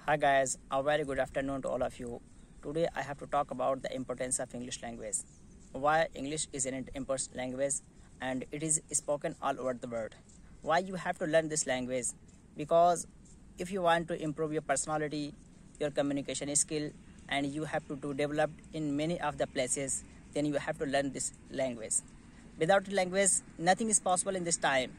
Hi guys, a very good afternoon to all of you. Today I have to talk about the importance of English language. Why English is an important language and it is spoken all over the world. Why you have to learn this language? Because if you want to improve your personality, your communication skill, and you have to develop in many of the places, then you have to learn this language. Without language, nothing is possible in this time.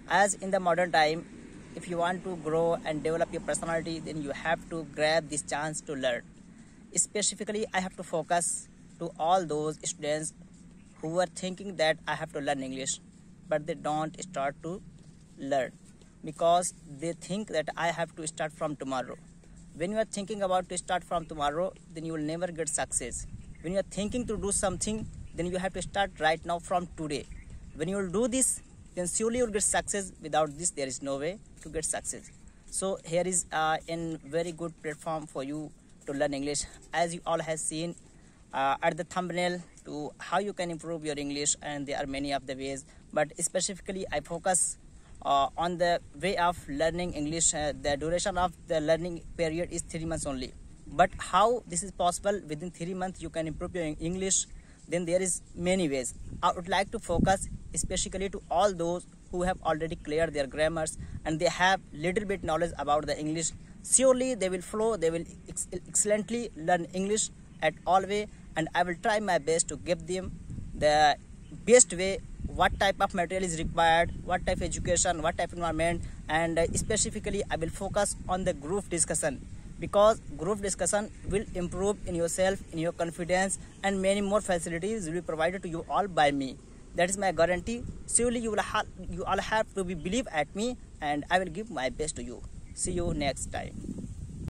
As in the modern time, if you want to grow and develop your personality, then you have to grab this chance to learn. Specifically, I have to focus to all those students who are thinking that I have to learn English, but they don't start to learn because they think that I have to start from tomorrow. When you are thinking about to start from tomorrow, then you will never get success. When you are thinking to do something, then you have to start right now from today. When you will do this, then surely you will get success. Without this, there is no way to get success. So here is a very good platform for you to learn English. As you all have seen at the thumbnail to how you can improve your English, and there are many of the ways, but specifically I focus on the way of learning English. The duration of the learning period is 3 months only, but how this is possible within 3 months you can improve your English, then there is many ways. I would like to focus especially to all those who have already cleared their grammars and they have little bit knowledge about the English. Surely they will flow, they will excellently learn English at all way, and I will try my best to give them the best way, what type of material is required, what type of education, what type of environment, and specifically I will focus on the group discussion, because group discussion will improve in yourself, in your confidence, and many more facilities will be provided to you all by me. That is my guarantee. Surely you all have to believe at me, and I will give my best to you. See you next time.